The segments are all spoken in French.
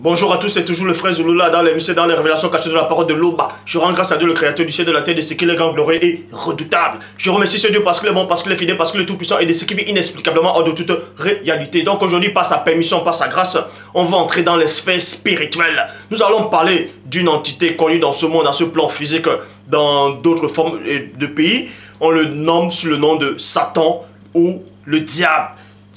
Bonjour à tous, c'est toujours le frère Zouloula dans l'émission, dans les révélations cachées de la parole de l'Oba. Je rends grâce à Dieu, le créateur du ciel et de la terre, de ce qu'il est grand, glorieux et redoutable. Je remercie ce Dieu parce qu'il est bon, parce qu'il est fidèle, parce qu'il est tout puissant et de ce qui vit inexplicablement hors de toute réalité. Donc aujourd'hui, par sa permission, par sa grâce, on va entrer dans les sphères spirituelles. Nous allons parler d'une entité connue dans ce monde, dans ce plan physique, dans d'autres formes de pays. On le nomme sous le nom de Satan ou le diable,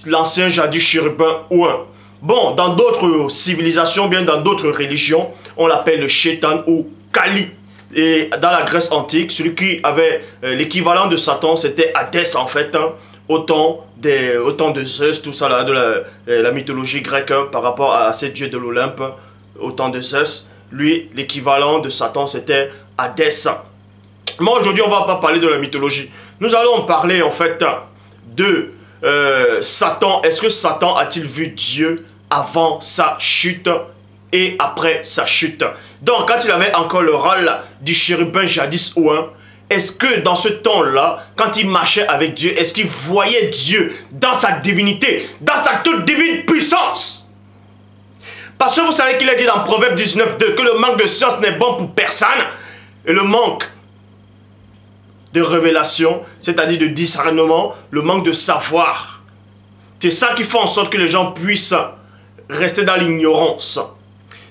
l'ancien jadis chérubin ou un. Bon, dans d'autres civilisations, bien dans d'autres religions, on l'appelle le Shaitan ou Kali. Et dans la Grèce antique, celui qui avait l'équivalent de Satan, c'était Hadès en fait, hein, au temps de Zeus, tout ça là, de la mythologie grecque, hein, par rapport à ces dieux de l'Olympe, au temps de Zeus. Lui, l'équivalent de Satan, c'était Hadès. Mais aujourd'hui, on ne va pas parler de la mythologie. Nous allons parler en fait de Satan. Est-ce que Satan a-t-il vu Dieu avant sa chute et après sa chute? Donc, quand il avait encore le rôle du chérubin jadis ou un, est-ce que dans ce temps-là, quand il marchait avec Dieu, est-ce qu'il voyait Dieu dans sa divinité, dans sa toute divine puissance? Parce que vous savez qu'il est dit dans Proverbe 19:2 que le manque de science n'est bon pour personne et le manque de révélation, c'est-à-dire de discernement, le manque de savoir. C'est ça qui fait en sorte que les gens puissent rester dans l'ignorance.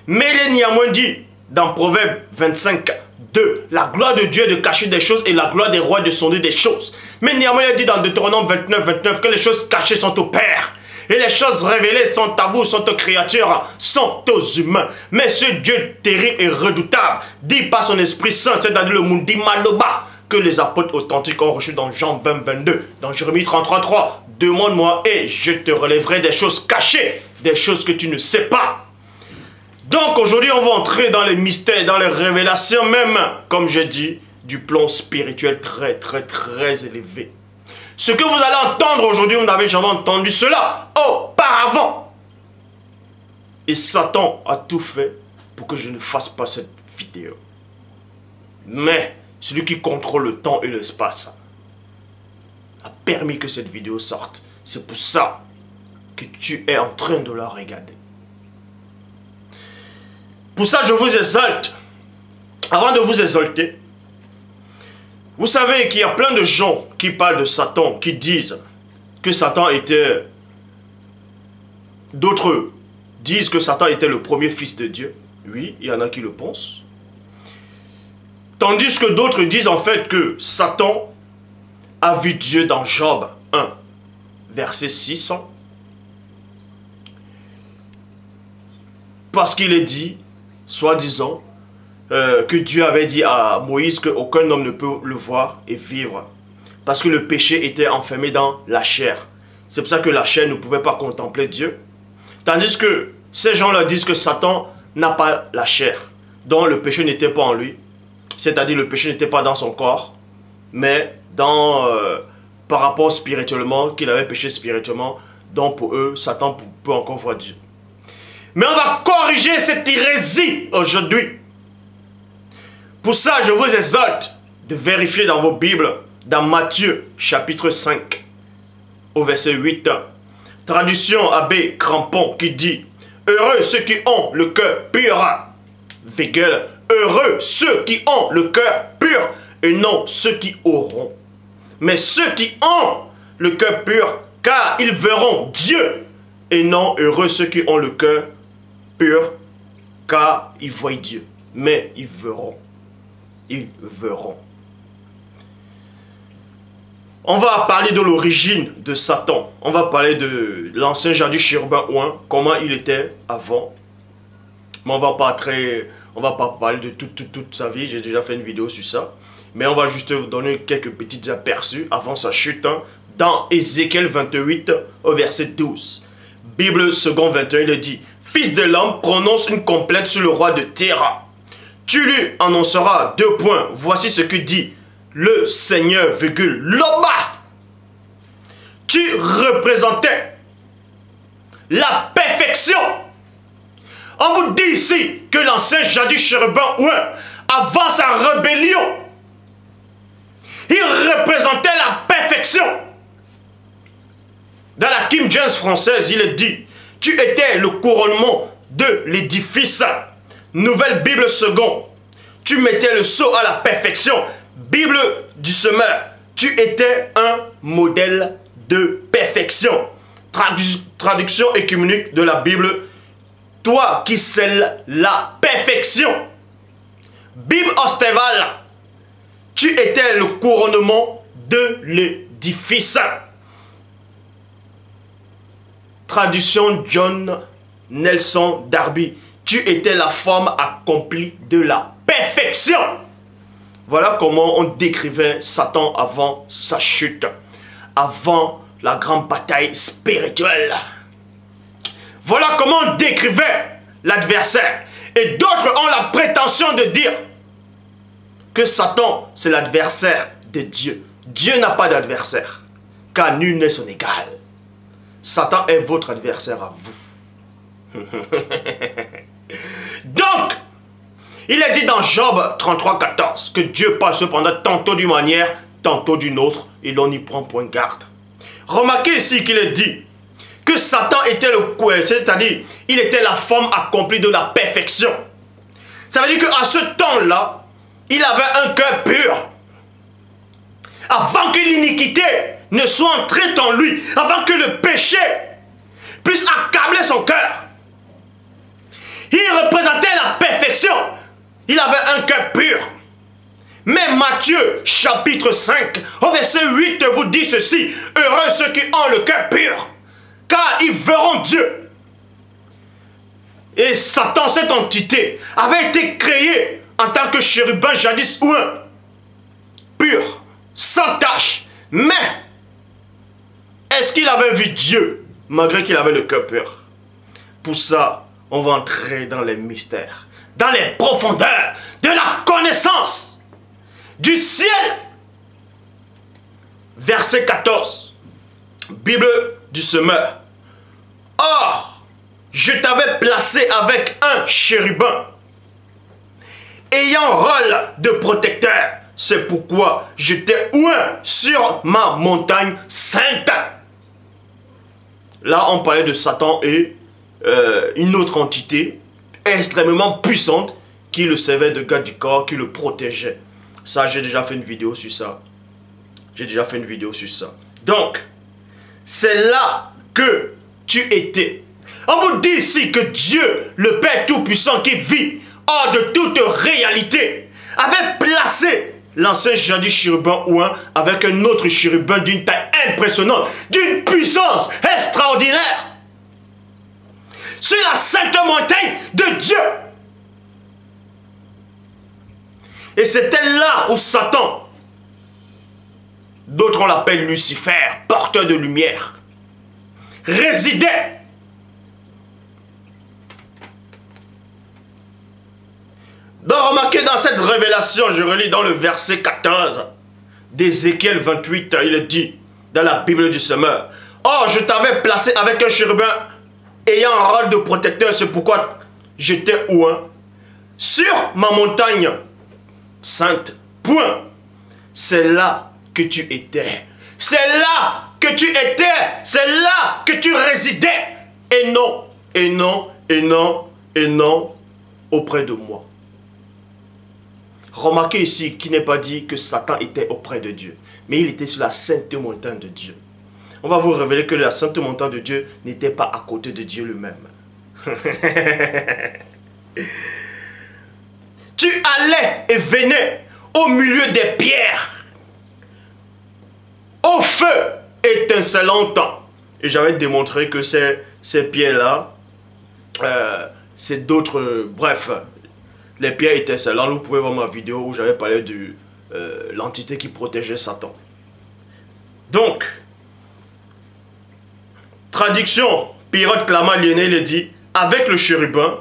Mais il est néanmoins dit dans Proverbe 25:2, la gloire de Dieu est de cacher des choses et la gloire des rois est de sonder des choses. Mais néanmoins il est dit dans Deutéronome 29:29 que les choses cachées sont au Père. Et les choses révélées sont à vous, sont aux créatures, sont aux humains. Mais ce Dieu terrible et redoutable dit par son Esprit Saint, c'est-à-dire le Mundi Maloba, que les apôtres authentiques ont reçu dans Jean 20:22, dans Jérémie 33:3. Demande-moi et je te relèverai des choses cachées, des choses que tu ne sais pas. Donc aujourd'hui, on va entrer dans les mystères, dans les révélations même, comme j'ai dit, du plan spirituel très élevé. Ce que vous allez entendre aujourd'hui, vous n'avez jamais entendu cela auparavant. Et Satan a tout fait pour que je ne fasse pas cette vidéo. Mais celui qui contrôle le temps et l'espace a permis que cette vidéo sorte. C'est pour ça que tu es en train de la regarder. Pour ça, je vous exalte. Avant de vous exalter, vous savez qu'il y a plein de gens qui parlent de Satan, qui disent que Satan était... D'autres disent que Satan était le premier fils de Dieu. Oui, il y en a qui le pensent. Tandis que d'autres disent en fait que Satan a vu Dieu dans Job 1, verset 6. Parce qu'il est dit, soi-disant, que Dieu avait dit à Moïse qu'aucun homme ne peut le voir et vivre. Parce que le péché était enfermé dans la chair. C'est pour ça que la chair ne pouvait pas contempler Dieu. Tandis que ces gens-là disent que Satan n'a pas la chair, dont le péché n'était pas en lui. C'est-à-dire le péché n'était pas dans son corps, mais par rapport spirituellement, qu'il avait péché spirituellement, donc pour eux, Satan peut encore voir Dieu. Mais on va corriger cette hérésie aujourd'hui. Pour ça, je vous exhorte de vérifier dans vos Bibles, dans Matthieu, chapitre 5, au verset 8. Traduction Abbé Crampon qui dit « Heureux ceux qui ont le cœur pur, virgule, heureux ceux qui ont le cœur pur et non ceux qui auront. Mais ceux qui ont le cœur pur, car ils verront Dieu. Et non heureux ceux qui ont le cœur pur, car ils voient Dieu. Mais ils verront. Ils verront. » On va parler de l'origine de Satan. On va parler de l'ancien jadis chérubin ou un, comment il était avant. Mais on va pas parler de toute sa vie. J'ai déjà fait une vidéo sur ça. Mais on va juste vous donner quelques petits aperçus avant sa chute. Hein, dans Ézéchiel 28 au verset 12. Bible second 21, il dit « Fils de l'homme, prononce une complainte sur le roi de Téra. Tu lui annonceras 2 points. Voici ce que dit le Seigneur, virgule, Loba. Tu représentais la perfection. » On vous dit ici que l'ancien jadis chérubin, ouais, avant sa rébellion, il représentait la perfection. Dans la King James française, il est dit, tu étais le couronnement de l'édifice. Nouvelle Bible seconde. Tu mettais le sceau à la perfection. Bible du semeur. Tu étais un modèle de perfection. Traduction écuménique de la Bible. Toi qui scelles la perfection. Bible Ostréval. Tu étais le couronnement de l'édifice. Traduction John Nelson Darby. Tu étais la forme accomplie de la perfection. Voilà comment on décrivait Satan avant sa chute, avant la grande bataille spirituelle. Voilà comment on décrivait l'adversaire. Et d'autres ont la prétention de dire que Satan, c'est l'adversaire de Dieu. Dieu n'a pas d'adversaire, car nul n'est son égal. Satan est votre adversaire à vous. Donc, il est dit dans Job 33, 14 que Dieu parle cependant tantôt d'une manière, tantôt d'une autre, et l'on n'y prend point garde. Remarquez ici qu'il est dit que Satan était le coué, c'est-à-dire il était la forme accomplie de la perfection. Ça veut dire qu'à ce temps-là, il avait un cœur pur. Avant que l'iniquité ne soit entrée en lui, avant que le péché puisse accabler son cœur, il représentait la perfection. Il avait un cœur pur. Mais Matthieu, chapitre 5, au verset 8, vous dit ceci. Heureux ceux qui ont le cœur pur, car ils verront Dieu. Et Satan, cette entité, avait été créée en tant que chérubin jadis ouin, pur, sans tache. Mais, est-ce qu'il avait vu Dieu, malgré qu'il avait le cœur pur? Pour ça, on va entrer dans les mystères, dans les profondeurs de la connaissance du ciel. Verset 14, Bible du semeur. Or, je t'avais placé avec un chérubin, ayant rôle de protecteur. C'est pourquoi je t'ai oint sur ma montagne sainte. Là, on parlait de Satan et une autre entité extrêmement puissante qui le servait de garde du corps, qui le protégeait. Ça, j'ai déjà fait une vidéo sur ça. Donc, c'est là que tu étais. On vous dit ici que Dieu, le Père Tout-Puissant qui vit hors de toute réalité, avait placé l'ancien jadis chérubin ouin avec un autre chérubin d'une taille impressionnante, d'une puissance extraordinaire, sur la sainte montagne de Dieu. Et c'était là où Satan, d'autres on l'appelle Lucifer, porteur de lumière, résidait. Donc remarquez dans cette révélation, je relis dans le verset 14 d'Ézéchiel 28, il est dit dans la Bible du semeur. Or je t'avais placé avec un chérubin ayant un rôle de protecteur, c'est pourquoi j'étais ouin sur ma montagne sainte. Point. C'est là que tu étais. C'est là que tu étais. C'est là que tu résidais. Et non, et non, et non, et non, auprès de moi. Remarquez ici qu'il n'est pas dit que Satan était auprès de Dieu, mais il était sur la sainte montagne de Dieu. On va vous révéler que la sainte montagne de Dieu n'était pas à côté de Dieu lui-même. Tu allais et venais au milieu des pierres, au feu étincelant. Et j'avais démontré que ces pierres-là, c'est d'autres... bref, les pierres étincelantes. Vous pouvez voir ma vidéo où j'avais parlé de l'entité qui protégeait Satan. Donc, traduction, Pirate Clama Liéné le dit, avec le chérubin,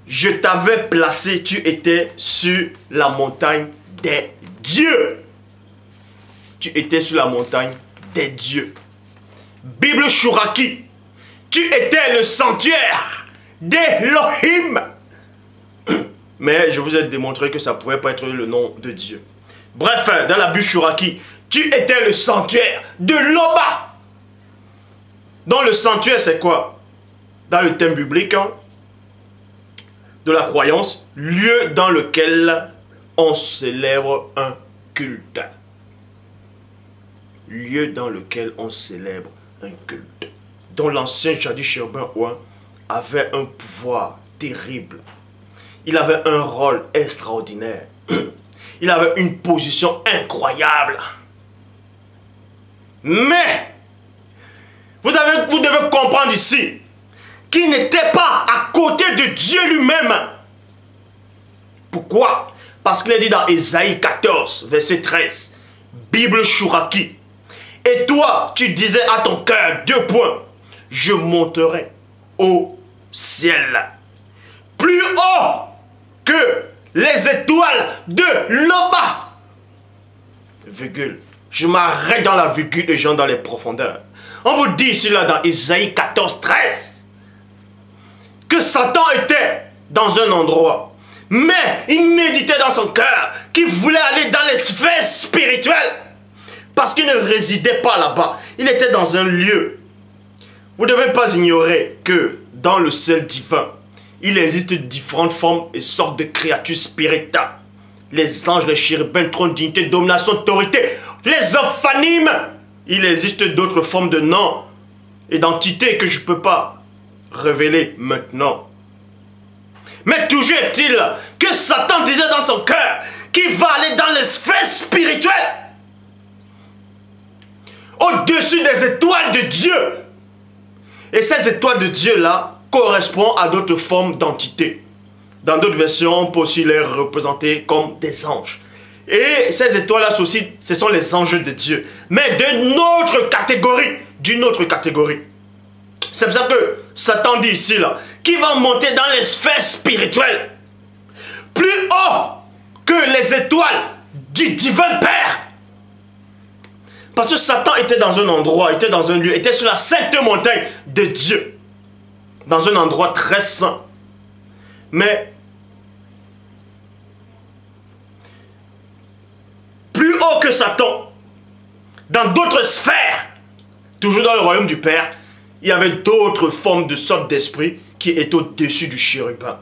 je t'avais placé, tu étais sur la montagne des dieux. Tu étais sur la montagne des dieux. Bible Shuraki, tu étais le sanctuaire d'Elohim. Mais je vous ai démontré que ça ne pouvait pas être le nom de Dieu. Bref, dans la Bible Shuraki, tu étais le sanctuaire de Loba. Donc le sanctuaire c'est quoi? Dans le thème biblique, hein, de la croyance, lieu dans lequel on célèbre un culte. Lieu dans lequel on célèbre un culte. Dont l'ancien Jadi Chérubin Ouin avait un pouvoir terrible. Il avait un rôle extraordinaire. Il avait une position incroyable. Mais, vous devez comprendre ici qu'il n'était pas à côté de Dieu lui-même. Pourquoi? Parce qu'il est dit dans Ésaïe 14, verset 13, Bible Chouraki. Et toi, tu disais à ton cœur, 2 points, je monterai au ciel, plus haut que les étoiles de Loba. Virgule. Je m'arrête dans la virgule et j'entre dans les profondeurs. On vous dit ici là dans Ésaïe 14, 13 que Satan était dans un endroit, mais il méditait dans son cœur qu'il voulait aller dans les sphères spirituelles parce qu'il ne résidait pas là-bas. Il était dans un lieu. Vous ne devez pas ignorer que dans le ciel divin, il existe différentes formes et sortes de créatures spirituelles. Les anges, les chérubins, trône, dignité, domination, autorité, les ophanimes. Il existe d'autres formes de noms et d'entités que je ne peux pas révéler maintenant. Mais toujours est-il que Satan disait dans son cœur qu'il va aller dans les sphères spirituelles, au-dessus des étoiles de Dieu. Et ces étoiles de Dieu-là correspondent à d'autres formes d'entités. Dans d'autres versions, on peut aussi les représenter comme des anges. Et ces étoiles-là aussi, ce sont les anges de Dieu. Mais d'une autre catégorie. D'une autre catégorie. C'est pour ça que Satan dit ici, là, qu'il va monter dans les sphères spirituelles. Plus haut que les étoiles du divin Père. Parce que Satan était dans un endroit, était dans un lieu, était sur la sainte montagne de Dieu. Dans un endroit très saint. Mais plus haut que Satan, dans d'autres sphères, toujours dans le royaume du Père, il y avait d'autres formes de sortes d'esprit qui étaient au-dessus du chérubin.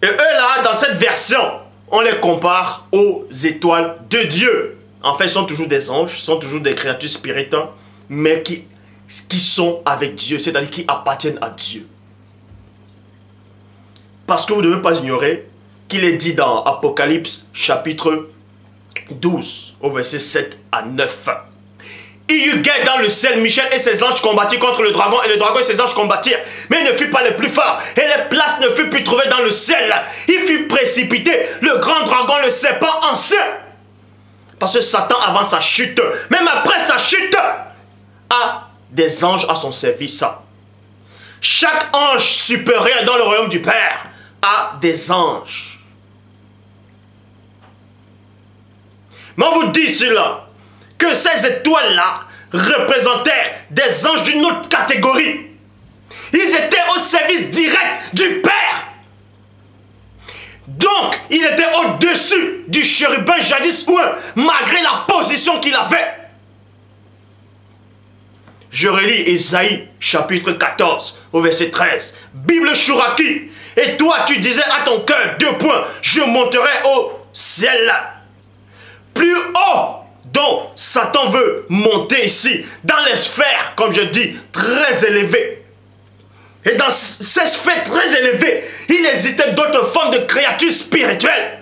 Et eux là, dans cette version, on les compare aux étoiles de Dieu. En fait, ils sont toujours des anges, ils sont toujours des créatures spirituelles, mais qui sont avec Dieu, c'est-à-dire qui appartiennent à Dieu. Parce que vous ne devez pas ignorer qu'il est dit dans Apocalypse chapitre 12, au verset 7 à 9. Il y eut guerre dans le ciel, Michel et ses anges combattirent contre le dragon, et le dragon et ses anges combattirent, mais il ne fut pas les plus forts, et les places ne furent plus trouvées dans le ciel. Il fut précipité, le grand dragon, le serpent ancien. Parce que Satan, avant sa chute, même après sa chute, a des anges à son service. Chaque ange supérieur dans le royaume du Père a des anges. Mais on vous dit cela, que ces étoiles-là représentaient des anges d'une autre catégorie. Ils étaient au service direct du Père. Donc, ils étaient au-dessus du chérubin jadis ouin, malgré la position qu'il avait. Je relis Ésaïe chapitre 14 au verset 13. Bible Chouraki. Et toi, tu disais à ton cœur, 2 points, je monterai au ciel. Plus haut dont Satan veut monter ici, dans les sphères, comme je dis, très élevées. Et dans ces sphères très élevées, il existait d'autres formes de créatures spirituelles.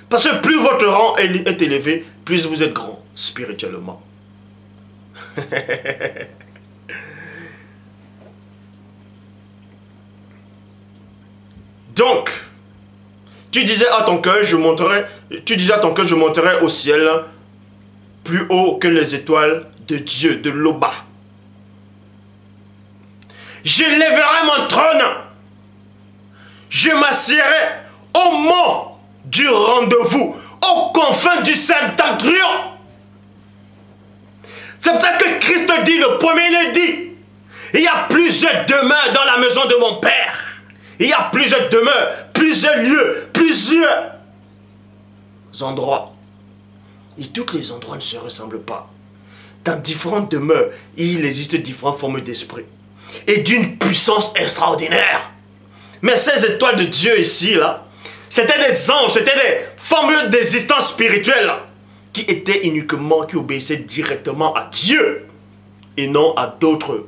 Parce que plus votre rang est élevé, plus vous êtes grand spirituellement. Donc, tu disais à ton cœur, je monterai au ciel plus haut que les étoiles de Dieu, de Loba. Je lèverai mon trône. Je m'assiérai au mont du rendez-vous, aux confins du septentrion. C'est pour ça que Christ dit, le premier dit, il y a plusieurs demeures dans la maison de mon Père. Il y a plusieurs demeures, plusieurs lieux, plusieurs endroits. Et tous les endroits ne se ressemblent pas. Dans différentes demeures, il existe différentes formes d'esprit. Et d'une puissance extraordinaire. Mais ces étoiles de Dieu ici, là, c'était des anges, c'était des formes d'existence spirituelle qui étaient uniquement, qui obéissaient directement à Dieu et non à d'autres,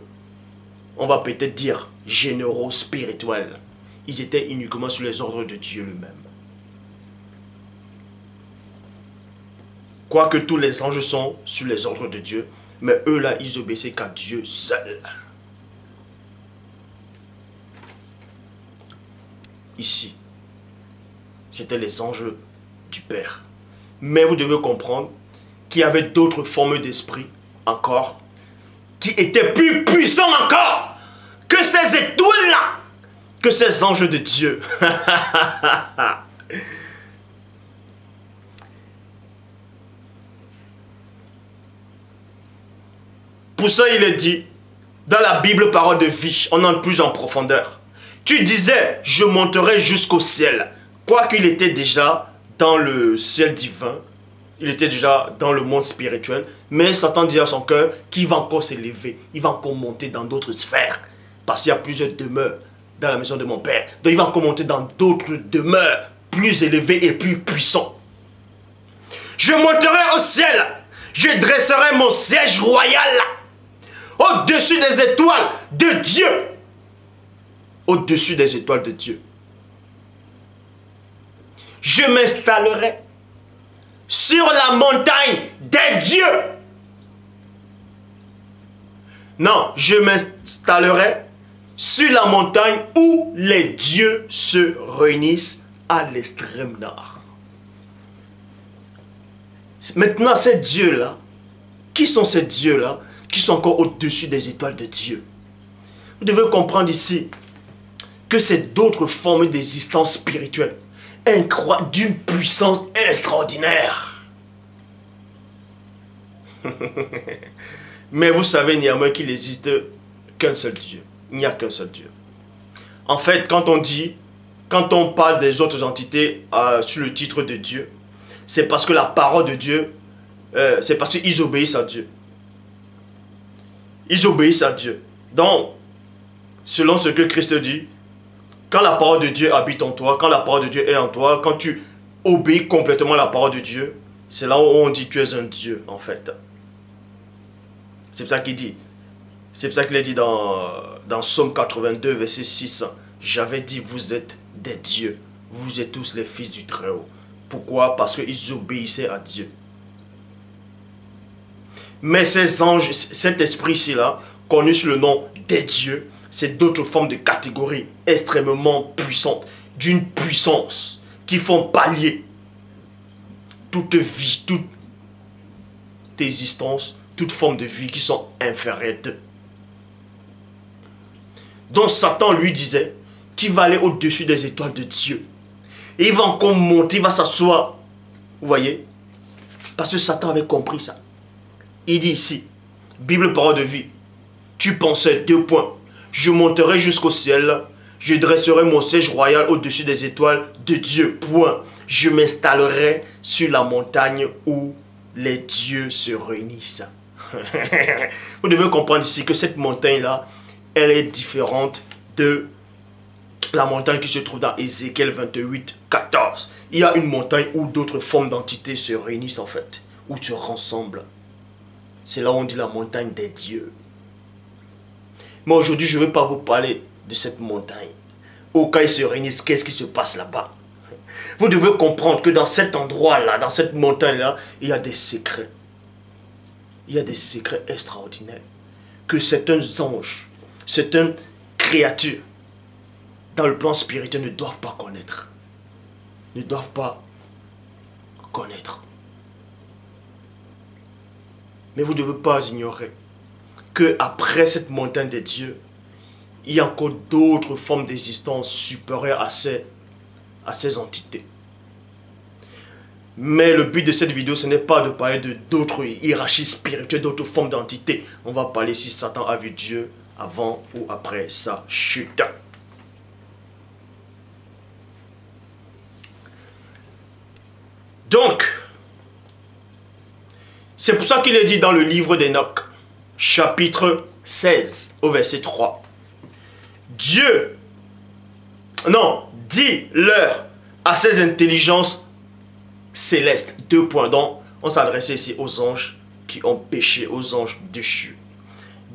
on va peut-être dire, généraux spirituels. Ils étaient uniquement sous les ordres de Dieu lui-même. Quoique tous les anges sont sous les ordres de Dieu, mais eux là, ils obéissaient qu'à Dieu seul. Ici, c'était les anges du Père. Mais vous devez comprendre qu'il y avait d'autres formes d'esprit encore, qui étaient plus puissants encore que ces étoiles-là, que ces anges de Dieu. Pour ça, il est dit, dans la Bible, parole de vie, on entre plus en profondeur. Tu disais, je monterai jusqu'au ciel. Quoiqu'il était déjà dans le ciel divin, il était déjà dans le monde spirituel, mais Satan dit à son cœur qu'il va encore s'élever, il va encore monter dans d'autres sphères, parce qu'il y a plusieurs demeures dans la maison de mon Père. Donc il va encore monter dans d'autres demeures plus élevées et plus puissantes. Je monterai au ciel, je dresserai mon siège royal au-dessus des étoiles de Dieu. Au-dessus des étoiles de Dieu. Je m'installerai sur la montagne des dieux. Non, je m'installerai sur la montagne où les dieux se réunissent à l'extrême nord. Maintenant, ces dieux-là, qui sont ces dieux-là, qui sont encore au-dessus des étoiles de Dieu? Vous devez comprendre ici que c'est d'autres formes d'existence spirituelle, d'une puissance extraordinaire. Mais vous savez néanmoins qu'il n'existe qu'un seul Dieu. Il n'y a qu'un seul Dieu. En fait, quand on parle des autres entités sur le titre de Dieu, c'est parce que la parole de Dieu, c'est parce qu'ils obéissent à Dieu. Ils obéissent à Dieu. Donc, selon ce que Christ dit, quand la parole de Dieu habite en toi, quand la parole de Dieu est en toi, quand tu obéis complètement à la parole de Dieu, c'est là où on dit tu es un Dieu, en fait. C'est pour ça qu'il dit. C'est pour ça qu'il est dit dans Psaume 82, verset 6. J'avais dit, vous êtes des dieux. Vous êtes tous les fils du Très-Haut. Pourquoi? Parce qu'ils obéissaient à Dieu. Mais ces anges, cet esprit-ci-là, connu sous le nom des dieux, c'est d'autres formes de catégories extrêmement puissantes, d'une puissance qui font pallier toute vie, toute existence, toute forme de vie qui sont inférieures d'eux. Donc Satan lui disait qu'il va aller au-dessus des étoiles de Dieu. Et il va encore monter, il va s'asseoir. Vous voyez? Parce que Satan avait compris ça. Il dit ici, Bible parole de vie, tu pensais 2 points. Je monterai jusqu'au ciel, je dresserai mon siège royal au-dessus des étoiles de Dieu. Point. Je m'installerai sur la montagne où les dieux se réunissent. Vous devez comprendre ici que cette montagne-là, elle est différente de la montagne qui se trouve dans Ézéchiel 28, 14. Il y a une montagne où d'autres formes d'entités se réunissent en fait, où se rassemblent. C'est là où on dit la montagne des dieux. Mais aujourd'hui, je ne vais pas vous parler de cette montagne. Au cas où ils se réunissent, qu'est-ce qui se passe là-bas? Vous devez comprendre que dans cet endroit-là, dans cette montagne-là, il y a des secrets. Il y a des secrets extraordinaires. Que certains anges, certaines créatures, dans le plan spirituel, ne doivent pas connaître. Ne doivent pas connaître. Mais vous ne devez pas ignorer qu'après cette montagne des dieux, il y a encore d'autres formes d'existence supérieures à ces entités. Mais le but de cette vidéo, ce n'est pas de parler d'autres hiérarchies spirituelles, d'autres formes d'entités. On va parler si Satan a vu Dieu avant ou après sa chute. Donc, c'est pour ça qu'il est dit dans le livre d'Enoch, chapitre 16, au verset 3. Dieu Non, dis-leur à ces intelligences célestes. 2 points. Donc, on s'adressait ici aux anges qui ont péché, aux anges déchus.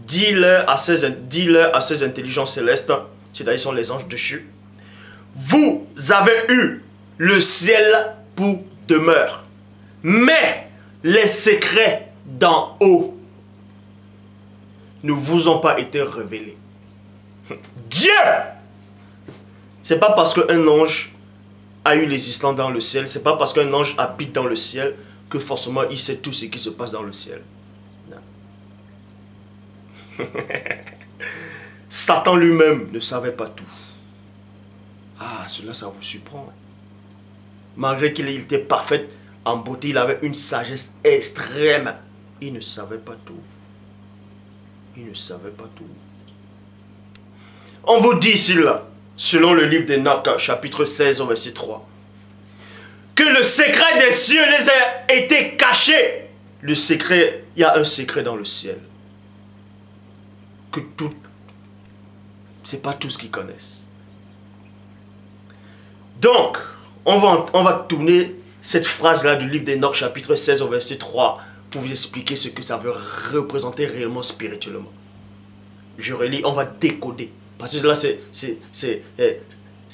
Dis-leur à ces intelligences célestes, c'est-à-dire sont les anges déchus, vous avez eu le ciel pour demeure, mais les secrets d'en haut ne vous ont pas été révélés. Dieu! C'est pas parce qu'un ange a eu l'existence dans le ciel, c'est pas parce qu'un ange habite dans le ciel que forcément il sait tout ce qui se passe dans le ciel. Non. Satan lui-même ne savait pas tout. Ah, cela, ça vous surprend. Malgré qu'il était parfait en beauté, il avait une sagesse extrême. Il ne savait pas tout. Il ne savait pas tout. On vous dit ici, là, selon le livre d'Enoch, chapitre 16, verset 3, que le secret des cieux les a été caché. Le secret, il y a un secret dans le ciel. Que tout, c'est pas tout ce qu'ils connaissent. Donc, on va tourner cette phrase-là du livre d'Enoch, chapitre 16, verset 3, pour vous expliquer ce que ça veut représenter réellement spirituellement. Je relis, on va décoder. Parce que là, c'est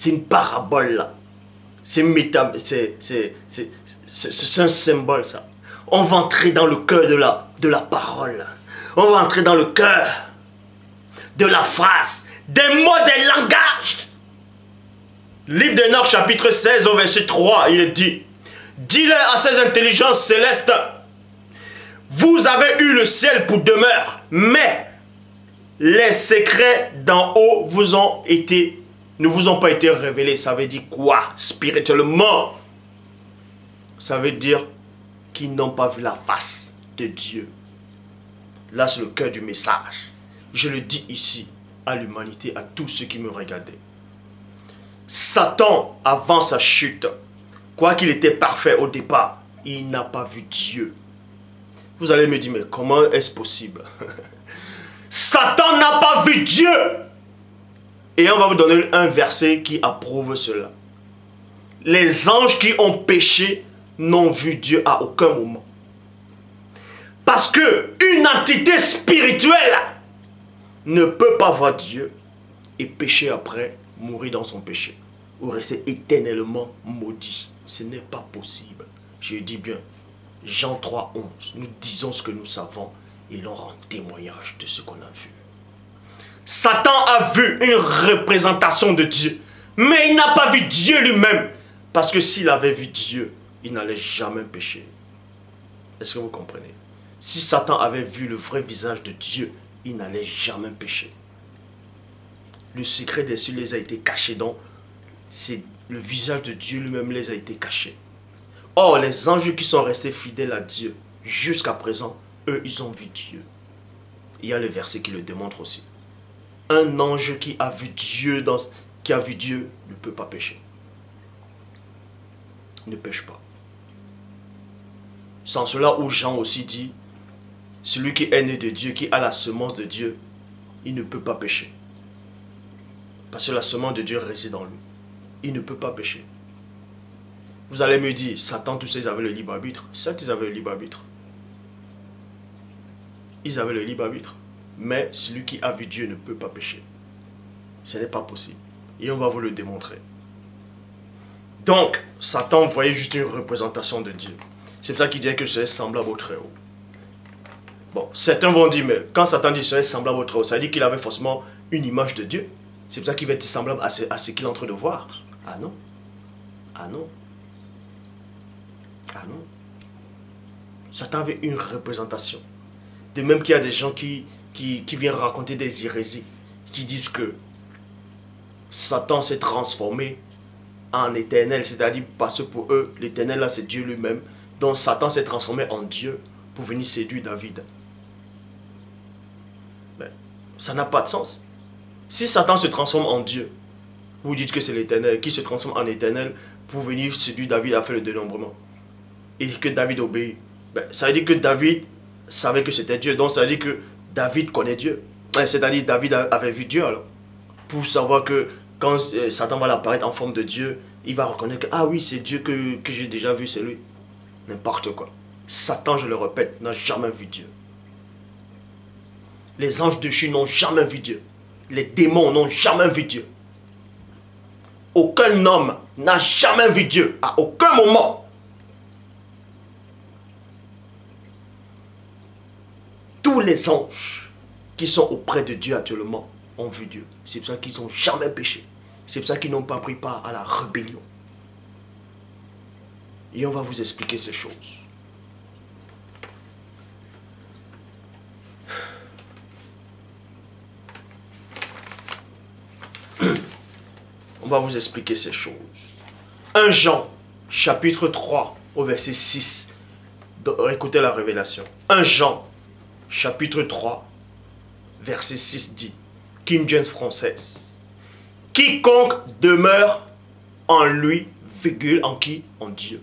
une parabole, là. C'est un symbole, ça. On va entrer dans le cœur de la parole. On va entrer dans le cœur de la phrase, des mots, des langages. Livre d'Enoch, chapitre 16, verset 3, il est dit, dis-leur à ces intelligences célestes, vous avez eu le ciel pour demeure, mais les secrets d'en haut ne vous ont pas été révélés. Ça veut dire quoi spirituellement? Ça veut dire qu'ils n'ont pas vu la face de Dieu. Là, c'est le cœur du message. Je le dis ici à l'humanité, à tous ceux qui me regardaient. Satan, avant sa chute, quoi qu'il était parfait au départ, il n'a pas vu Dieu. Vous allez me dire, mais comment est-ce possible? Satan n'a pas vu Dieu. Et on va vous donner un verset qui approuve cela. Les anges qui ont péché n'ont vu Dieu à aucun moment. Parce que une entité spirituelle ne peut pas voir Dieu et pécher après, mourir dans son péché, ou rester éternellement maudit. Ce n'est pas possible. Je dis bien, Jean 3, 11, nous disons ce que nous savons et l'on rend témoignage de ce qu'on a vu. Satan a vu une représentation de Dieu, mais il n'a pas vu Dieu lui-même, parce que s'il avait vu Dieu, il n'allait jamais pécher. Est-ce que vous comprenez? Si Satan avait vu le vrai visage de Dieu, il n'allait jamais pécher. Le secret des cieux les a été caché, donc c'est le visage de Dieu lui-même les a été caché. Or, les anges qui sont restés fidèles à Dieu jusqu'à présent, eux, ils ont vu Dieu. Il y a le verset qui le démontre aussi. Un ange qui a vu Dieu, ne peut pas pécher. Ne pêche pas. Sans cela où Jean aussi dit, celui qui est né de Dieu, qui a la semence de Dieu, il ne peut pas pécher. Parce que la semence de Dieu réside en lui. Il ne peut pas pécher. Vous allez me dire, Satan, tous ces, ils avaient le libre arbitre. Certes, ils avaient le libre arbitre. Ils avaient le libre arbitre. Mais celui qui a vu Dieu ne peut pas pécher. Ce n'est pas possible. Et on va vous le démontrer. Donc, Satan voyait juste une représentation de Dieu. C'est pour ça qu'il disait que c'est semblable au Très-Haut. Bon, certains vont dire, mais quand Satan dit que c'est semblable au Très-Haut, ça veut dire qu'il avait forcément une image de Dieu. C'est pour ça qu'il va être semblable à ce qu'il est en train de voir. Ah non. Ah non. Ah non. Satan avait une représentation. De même qu'il y a des gens qui viennent raconter des hérésies, qui disent que Satan s'est transformé en éternel, c'est-à-dire parce que pour eux, l'éternel là c'est Dieu lui-même. Donc Satan s'est transformé en Dieu pour venir séduire David. Mais ça n'a pas de sens. Si Satan se transforme en Dieu, vous dites que c'est l'éternel qui se transforme en éternel pour venir séduire David à faire le dénombrement. Et que David obéit. Ben, ça veut dire que David savait que c'était Dieu. Donc ça veut dire que David connaît Dieu. C'est-à-dire David avait vu Dieu alors. Pour savoir que quand Satan va apparaître en forme de Dieu, il va reconnaître que, ah oui, c'est Dieu que j'ai déjà vu, c'est lui. N'importe quoi. Satan, je le répète, n'a jamais vu Dieu. Les anges déchus n'ont jamais vu Dieu. Les démons n'ont jamais vu Dieu. Aucun homme n'a jamais vu Dieu, à aucun moment. Tous les anges qui sont auprès de Dieu actuellement ont vu Dieu. C'est pour ça qu'ils n'ont jamais péché. C'est pour ça qu'ils n'ont pas pris part à la rébellion. Et on va vous expliquer ces choses. On va vous expliquer ces choses. 1 Jean, chapitre 3, au verset 6. Écoutez la révélation. 1 Jean, chapitre 3, verset 6 dit, King James française. Quiconque demeure en lui, virgule, en qui? En Dieu.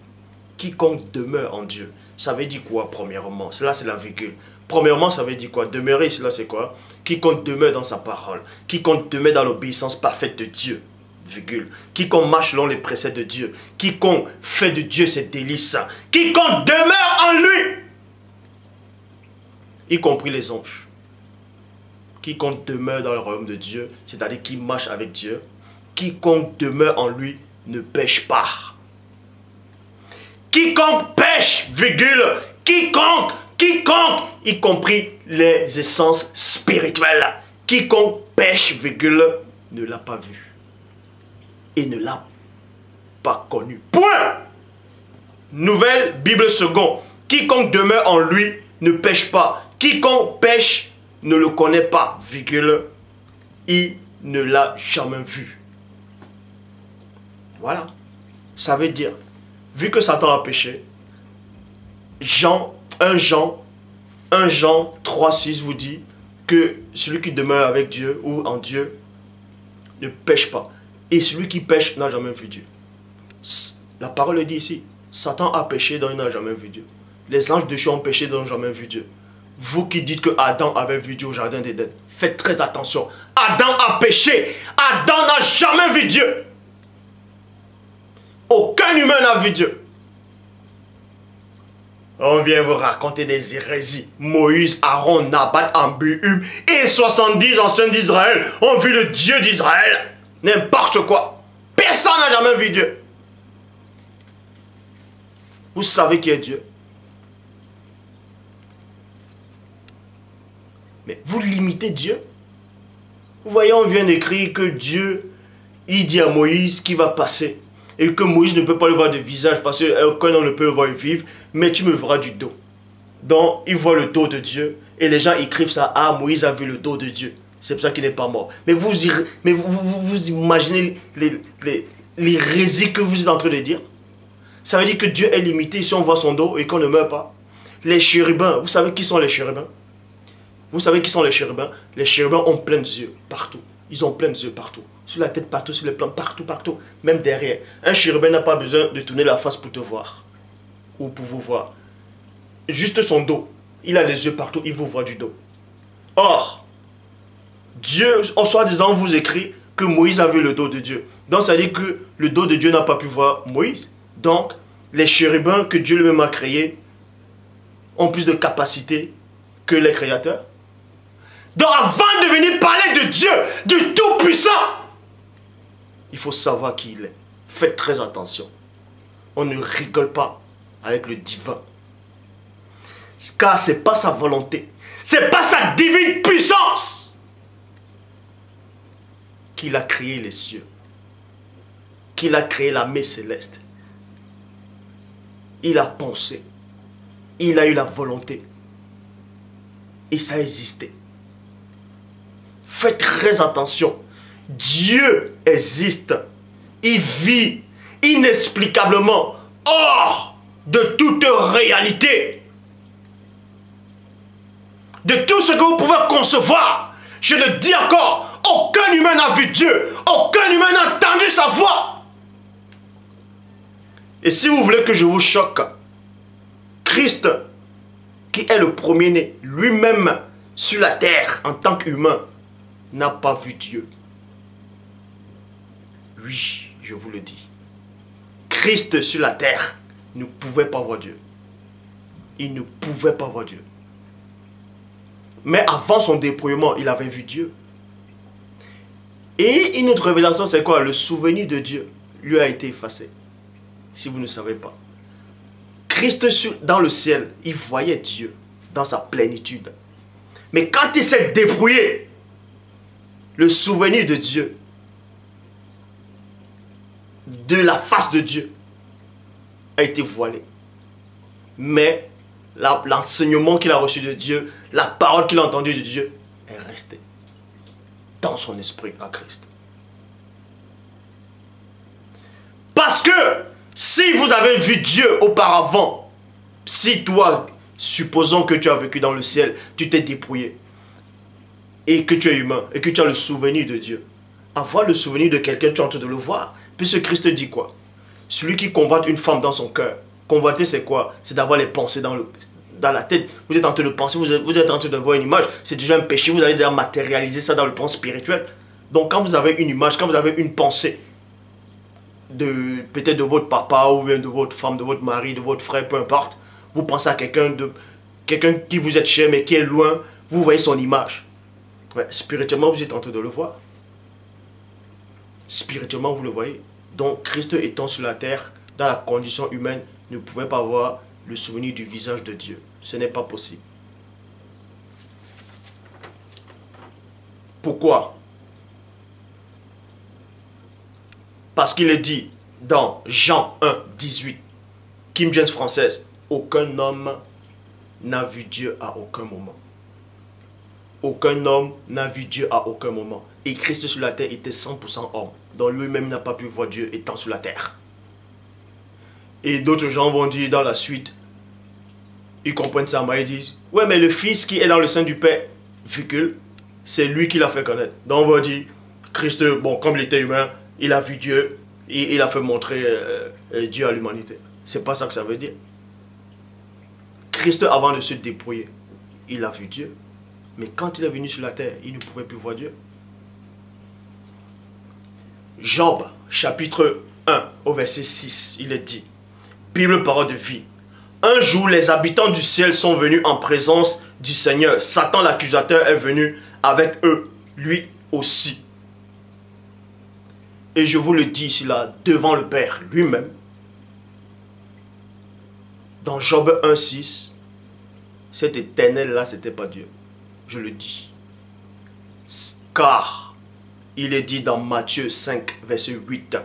Quiconque demeure en Dieu. Ça veut dire quoi, premièrement? Cela, c'est la virgule. Premièrement, ça veut dire quoi? Demeurer, cela, c'est quoi? Quiconque demeure dans sa parole. Quiconque demeure dans l'obéissance parfaite de Dieu. Virgule. Quiconque marche selon les préceptes de Dieu. Quiconque fait de Dieu ses délices. Quiconque demeure en lui. Y compris les anges. Quiconque demeure dans le royaume de Dieu, c'est-à-dire qui marche avec Dieu. Quiconque demeure en lui ne pêche pas. Quiconque pêche, virgule, quiconque, y compris les essences spirituelles. Quiconque pêche, virgule, ne l'a pas vu. Et ne l'a pas connu. Point. Nouvelle Bible seconde. Quiconque demeure en lui ne pêche pas. Quiconque pêche ne le connaît pas, virgule, il ne l'a jamais vu. Voilà. Ça veut dire, vu que Satan a péché, 1 Jean 3, 6 vous dit que celui qui demeure avec Dieu ou en Dieu ne pêche pas. Et celui qui pêche n'a jamais vu Dieu. La parole dit ici, Satan a péché donc il n'a jamais vu Dieu. Les anges de Dieu ont péché donc ils n'ont jamais vu Dieu. Vous qui dites que Adam avait vu Dieu au jardin d'Éden, faites très attention. Adam a péché. Adam n'a jamais vu Dieu. Aucun humain n'a vu Dieu. On vient vous raconter des hérésies. Moïse, Aaron, Nabat, Abihu et 70 anciens d'Israël ont vu le Dieu d'Israël. N'importe quoi. Personne n'a jamais vu Dieu. Vous savez qui est Dieu? Mais vous limitez Dieu. Vous voyez, on vient d'écrire que Dieu, il dit à Moïse qu'il va passer. Et que Moïse ne peut pas le voir de visage parce qu'aucun homme ne peut le voir vivre. Mais tu me verras du dos. Donc, il voit le dos de Dieu. Et les gens écrivent ça. Ah, Moïse a vu le dos de Dieu. C'est pour ça qu'il n'est pas mort. Mais vous imaginez l'hérésie que vous êtes en train de dire. Ça veut dire que Dieu est limité si on voit son dos et qu'on ne meurt pas. Les chérubins, vous savez qui sont les chérubins? Vous savez qui sont les chérubins? Les chérubins ont plein d'yeux partout. Ils ont plein d'yeux partout. Sur la tête partout, sur les plans partout, partout. Même derrière. Un chérubin n'a pas besoin de tourner la face pour te voir. Ou pour vous voir. Juste son dos. Il a les yeux partout, il vous voit du dos. Or, Dieu, en soi-disant, vous écrit que Moïse a vu le dos de Dieu. Donc, ça veut dire que le dos de Dieu n'a pas pu voir Moïse. Donc, les chérubins que Dieu lui-même a créés ont plus de capacité que les créateurs. Donc, avant de venir parler de Dieu, du Tout-Puissant, il faut savoir qui il est. Faites très attention. On ne rigole pas avec le divin. Car ce n'est pas sa volonté. Ce n'est pas sa divine puissance qu'il a créé les cieux. Qu'il a créé la mer céleste. Il a pensé. Il a eu la volonté. Et ça a existé. Faites très attention. Dieu existe. Il vit inexplicablement hors de toute réalité. De tout ce que vous pouvez concevoir. Je le dis encore, aucun humain n'a vu Dieu. Aucun humain n'a entendu sa voix. Et si vous voulez que je vous choque, Christ, qui est le premier-né, lui-même sur la terre en tant qu'humain, n'a pas vu Dieu. Oui, je vous le dis. Christ sur la terre ne pouvait pas voir Dieu. Il ne pouvait pas voir Dieu. Mais avant son dépouillement, il avait vu Dieu. Et une autre révélation, c'est quoi? Le souvenir de Dieu lui a été effacé. Si vous ne savez pas. Christ dans le ciel, il voyait Dieu dans sa plénitude. Mais quand il s'est dépouillé, le souvenir de Dieu, de la face de Dieu, a été voilé. Mais l'enseignement qu'il a reçu de Dieu, la parole qu'il a entendue de Dieu, est restée dans son esprit à Christ. Parce que si vous avez vu Dieu auparavant, si toi, supposons que tu as vécu dans le ciel, tu t'es dépouillé, et que tu es humain, et que tu as le souvenir de Dieu, avoir le souvenir de quelqu'un, tu es en train de le voir. Puisque Christ dit quoi? Celui qui convoite une femme dans son cœur. Convoiter, c'est quoi? C'est d'avoir les pensées dans la tête. Vous êtes en train de penser, vous êtes en train de voir une image. C'est déjà un péché, vous allez déjà matérialiser ça dans le plan spirituel. Donc quand vous avez une image, quand vous avez une pensée, peut-être de votre papa, ou bien de votre femme, de votre mari, de votre frère, peu importe, vous pensez à quelqu'un qui vous est cher, mais qui est loin, vous voyez son image. Ouais, spirituellement, vous êtes en train de le voir. Spirituellement, vous le voyez. Donc, Christ étant sur la terre, dans la condition humaine, ne pouvait pas avoir le souvenir du visage de Dieu. Ce n'est pas possible. Pourquoi? Parce qu'il est dit dans Jean 1, 18, King James française, aucun homme n'a vu Dieu à aucun moment. Aucun homme n'a vu Dieu à aucun moment. Et Christ sur la terre était 100% homme. Donc lui-même n'a pas pu voir Dieu étant sur la terre. Et d'autres gens vont dire dans la suite, ils comprennent ça, mais ils disent, ouais, mais le Fils qui est dans le sein du Père, c'est lui qui l'a fait connaître. Donc on va dire, Christ, bon, comme il était humain, il a vu Dieu, et il a fait montrer Dieu à l'humanité. C'est pas ça que ça veut dire. Christ, avant de se dépouiller, il a vu Dieu. Mais quand il est venu sur la terre, il ne pouvait plus voir Dieu. Job, chapitre 1, au verset 6, il est dit, Bible, parole de vie. Un jour, les habitants du ciel sont venus en présence du Seigneur. Satan, l'accusateur, est venu avec eux, lui aussi. Et je vous le dis ici, là, devant le Père lui-même, dans Job 1, 6, cet éternel-là, ce n'était pas Dieu. Je le dis. Car il est dit dans Matthieu 5, verset 8,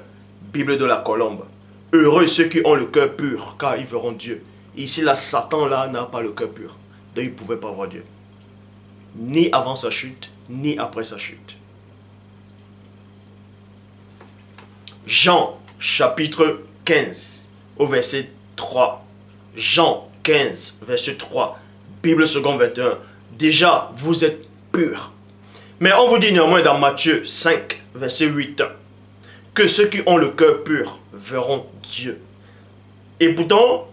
Bible de la Colombe, heureux ceux qui ont le cœur pur, car ils verront Dieu. Ici, là, Satan, là, n'a pas le cœur pur. Donc, il ne pouvait pas voir Dieu. Ni avant sa chute, ni après sa chute. Jean, chapitre 15, au verset 3. Jean 15, verset 3. Bible seconde 21. Déjà, vous êtes purs. Mais on vous dit néanmoins dans Matthieu 5, verset 8, que ceux qui ont le cœur pur verront Dieu. Et pourtant,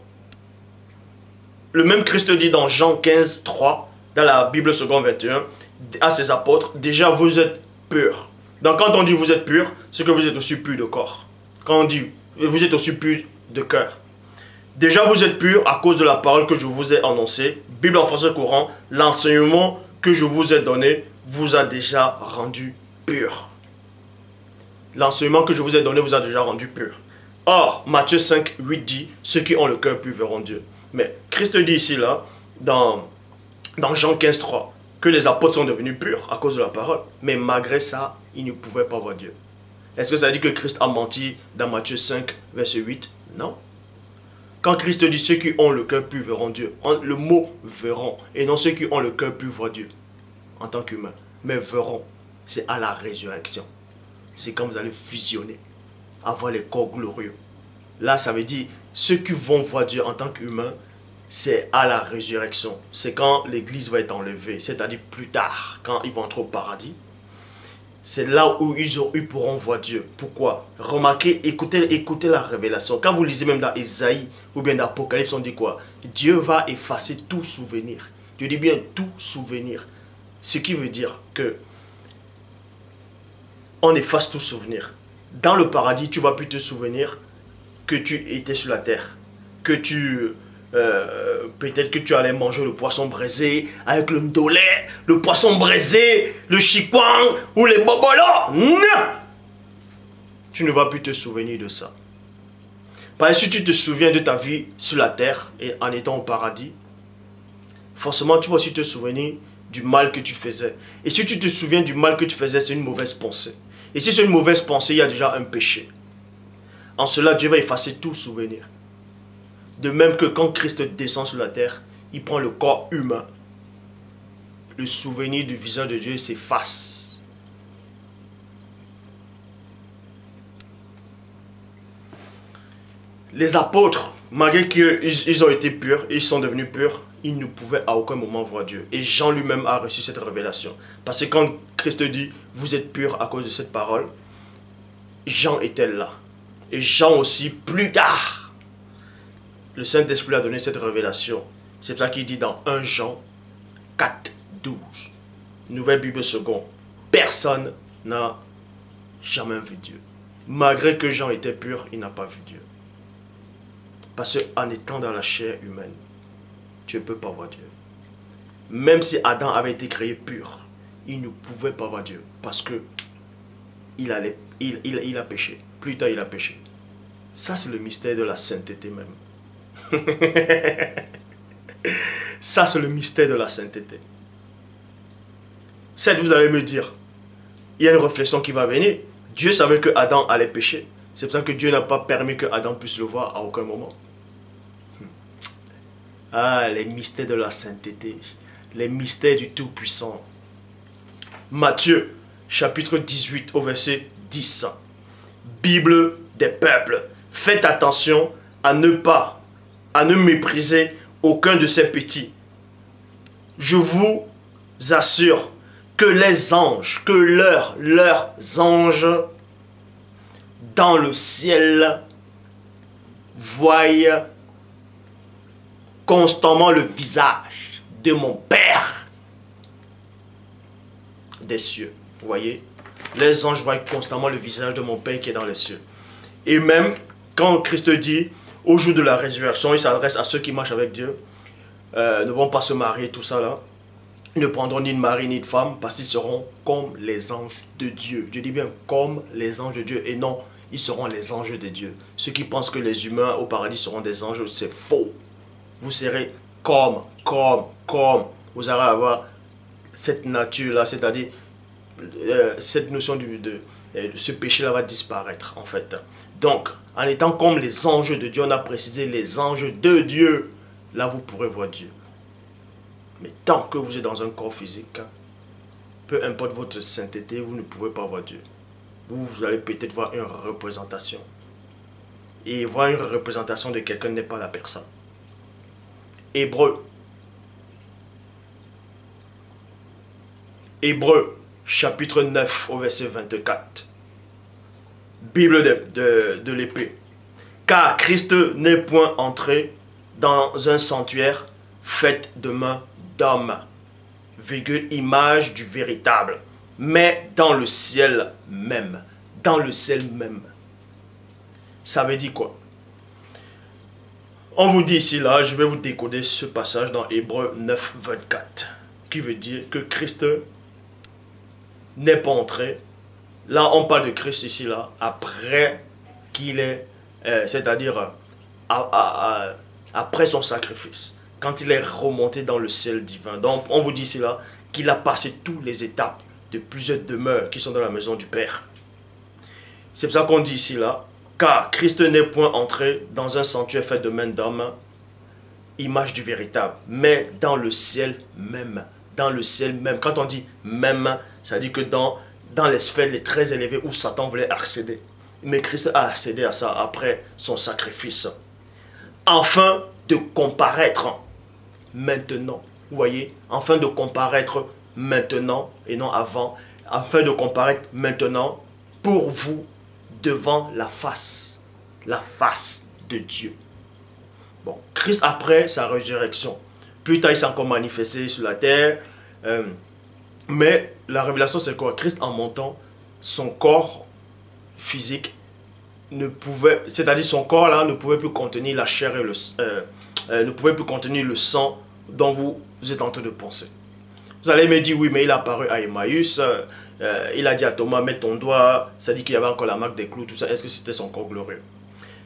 le même Christ dit dans Jean 15, 3, dans la Bible seconde 21, à ses apôtres, déjà vous êtes purs. Donc quand on dit vous êtes purs, c'est que vous êtes aussi purs de corps. Quand on dit vous êtes aussi purs de cœur. Déjà vous êtes purs à cause de la parole que je vous ai annoncée. Bible en français courant, l'enseignement que je vous ai donné vous a déjà rendu purs. L'enseignement que je vous ai donné vous a déjà rendu purs. Or, Matthieu 5, 8 dit, ceux qui ont le cœur pur verront Dieu. Mais Christ dit ici, là, dans Jean 15, 3, que les apôtres sont devenus purs à cause de la parole. Mais malgré ça, ils ne pouvaient pas voir Dieu. Est-ce que ça dit que Christ a menti dans Matthieu 5, verset 8? Non. Quand Christ dit ceux qui ont le cœur pur verront Dieu, le mot verront, et non ceux qui ont le cœur pur voient Dieu en tant qu'humain. Mais verront, c'est à la résurrection. C'est quand vous allez fusionner, avoir les corps glorieux. Là, ça veut dire ceux qui vont voir Dieu en tant qu'humain, c'est à la résurrection. C'est quand l'église va être enlevée, c'est-à-dire plus tard, quand ils vont entrer au paradis. C'est là où ils pourront voir Dieu. Pourquoi? Remarquez, écoutez la révélation. Quand vous lisez même dans Ésaïe ou bien dans Apocalypse, on dit quoi? Dieu va effacer tout souvenir. Je dis bien tout souvenir. Ce qui veut dire que on efface tout souvenir Dans le paradis, tu vas plus te souvenir que tu étais sur la terre. Que tu... peut-être que tu allais manger le poisson braisé avec le ndolé, le poisson braisé, le chikwang ou les bobolos. Non! Tu ne vas plus te souvenir de ça. Parce que si tu te souviens de ta vie sur la terre et en étant au paradis, forcément tu vas aussi te souvenir du mal que tu faisais. Et si tu te souviens du mal que tu faisais, c'est une mauvaise pensée. Et si c'est une mauvaise pensée, il y a déjà un péché. En cela, Dieu va effacer tout souvenir. De même que quand Christ descend sur la terre, il prend le corps humain. Le souvenir du visage de Dieu s'efface. Les apôtres, malgré qu'ils ont été purs, ils sont devenus purs, ils ne pouvaient à aucun moment voir Dieu. Et Jean lui-même a reçu cette révélation. Parce que quand Christ dit, vous êtes purs à cause de cette parole, Jean était là. Et Jean aussi, plus tard, le Saint-Esprit a donné cette révélation. C'est pour ça qu'il dit dans 1 Jean 4, 12, Nouvelle Bible seconde, personne n'a jamais vu Dieu. Malgré que Jean était pur, il n'a pas vu Dieu. Parce qu'en étant dans la chair humaine, tu ne peux pas voir Dieu. Même si Adam avait été créé pur, il ne pouvait pas voir Dieu. Parce que il a péché. Plus tard, il a péché. Ça, c'est le mystère de la sainteté même. Ça, c'est le mystère de la sainteté. Certes, vous allez me dire, il y a une réflexion qui va venir. Dieu savait que Adam allait pécher. C'est pour ça que Dieu n'a pas permis que Adam puisse le voir à aucun moment. Ah, les mystères de la sainteté. Les mystères du Tout-Puissant. Matthieu, chapitre 18, au verset 10. Bible des peuples. Faites attention à ne mépriser aucun de ces petits. Je vous assure que les anges, que leurs anges dans le ciel voient constamment le visage de mon Père des cieux. Vous voyez? Les anges voient constamment le visage de mon Père qui est dans les cieux. Et même quand Christ dit, au jour de la résurrection, il s'adresse à ceux qui marchent avec Dieu, ne vont pas se marier, tout ça là. Ils ne prendront ni de mari ni de femme parce qu'ils seront comme les anges de Dieu. Je dis bien comme les anges de Dieu et non, ils seront les anges de Dieu. Ceux qui pensent que les humains au paradis seront des anges, c'est faux. Vous serez comme. Vous allez avoir cette nature-là, c'est-à-dire cette notion de ce péché-là va disparaître en fait. Donc, en étant comme les anges de Dieu, on a précisé les anges de Dieu. Là, vous pourrez voir Dieu. Mais tant que vous êtes dans un corps physique, peu importe votre sainteté, vous ne pouvez pas voir Dieu. Vous allez peut-être voir une représentation. Et voir une représentation de quelqu'un n'est pas la personne. Hébreu. Hébreu, chapitre 9, au verset 24. Bible de l'épée. Car Christ n'est point entré dans un sanctuaire fait de main d'homme, image du véritable, mais dans le ciel même. Dans le ciel même. Ça veut dire quoi? On vous dit ici, là, je vais vous décoder ce passage dans Hébreu 9, 24, qui veut dire que Christ n'est pas entré. Là, on parle de Christ ici, là, après qu'il est, c'est-à-dire après son sacrifice, quand il est remonté dans le ciel divin. Donc, on vous dit ici, là, qu'il a passé toutes les étapes de plusieurs demeures qui sont dans la maison du Père. C'est pour ça qu'on dit ici, là, car Christ n'est point entré dans un sanctuaire fait de main d'homme, image du véritable, mais dans le ciel même. Dans le ciel même. Quand on dit même, ça dit que dans les sphères les très élevées où Satan voulait accéder. Mais Christ a accédé à ça après son sacrifice. Afin de comparaître maintenant. Vous voyez? Afin de comparaître maintenant et non avant. Afin de comparaître maintenant pour vous devant la face de Dieu. Bon, Christ après sa résurrection, plus tard il s'est encore manifesté sur la terre, mais la révélation c'est quoi? Christ en montant, son corps physique ne pouvait, c'est-à-dire son corps là ne pouvait plus contenir la chair et ne pouvait plus contenir le sang dont vous êtes en train de penser. Vous allez me dire, oui, mais il a apparu à Emmaüs, il a dit à Thomas, mets ton doigt, ça dit qu'il y avait encore la marque des clous, tout ça, est-ce que c'était son corps glorieux?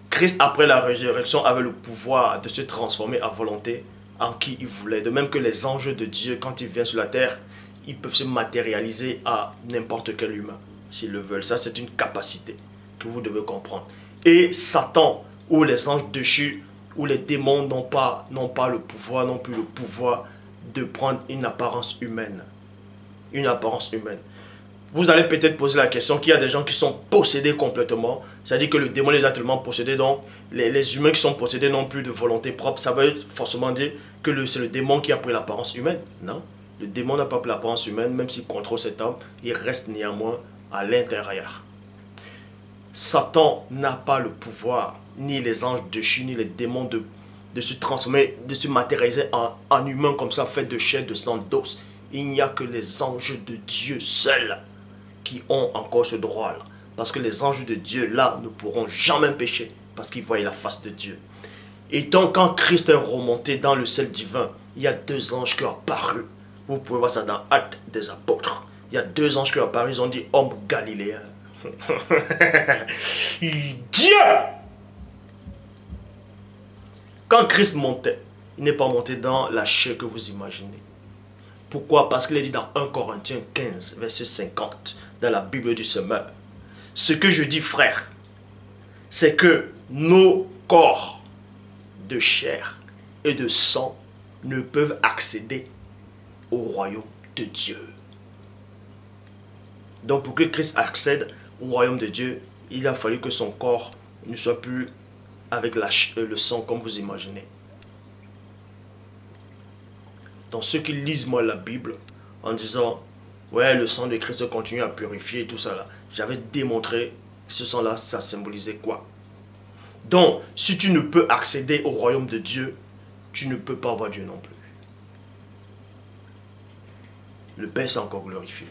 Christ, après la résurrection, avait le pouvoir de se transformer à volonté en qui il voulait. De même que les anges de Dieu, quand ils viennent sur la terre, ils peuvent se matérialiser à n'importe quel humain, s'ils le veulent. Ça, c'est une capacité que vous devez comprendre. Et Satan, ou les anges déchus, ou les démons n'ont pas le pouvoir, n'ont plus le pouvoir de prendre une apparence humaine. Une apparence humaine. Vous allez peut-être poser la question qu'il y a des gens qui sont possédés complètement. C'est-à-dire que le démon les a tellement possédés, donc les humains qui sont possédés n'ont plus de volonté propre. Ça veut forcément dire que c'est le démon qui a pris l'apparence humaine. Non, le démon n'a pas pris l'apparence humaine, même s'il contrôle cet homme, il reste néanmoins à l'intérieur. Satan n'a pas le pouvoir, ni les anges déchus, ni les démons de se transformer, de se matérialiser en humain comme ça, fait de chair, de sang, d'os. Il n'y a que les anges de Dieu seuls qui ont encore ce droit-là. Parce que les anges de Dieu, là, ne pourront jamais pécher. Parce qu'ils voient la face de Dieu. Et donc, quand Christ est remonté dans le ciel divin, il y a deux anges qui ont apparu. Vous pouvez voir ça dans Actes des Apôtres. Il y a deux anges qui ont apparu. Ils ont dit, homme galiléen. Dieu! Quand Christ montait, il n'est pas monté dans la chair que vous imaginez. Pourquoi? Parce qu'il est dit dans 1 Corinthiens 15, verset 50, dans la Bible du Semeur. Ce que je dis, frère, c'est que nos corps de chair et de sang ne peuvent accéder au royaume de Dieu. Donc pour que Christ accède au royaume de Dieu, il a fallu que son corps ne soit plus avec le sang comme vous imaginez. Donc ceux qui lisent moi la Bible en disant ouais, le sang de Christ continue à purifier et tout ça là, j'avais démontré que ce sang là ça symbolisait quoi. Donc si tu ne peux accéder au royaume de Dieu, tu ne peux pas voir Dieu non plus. Le Père s'est encore glorifié.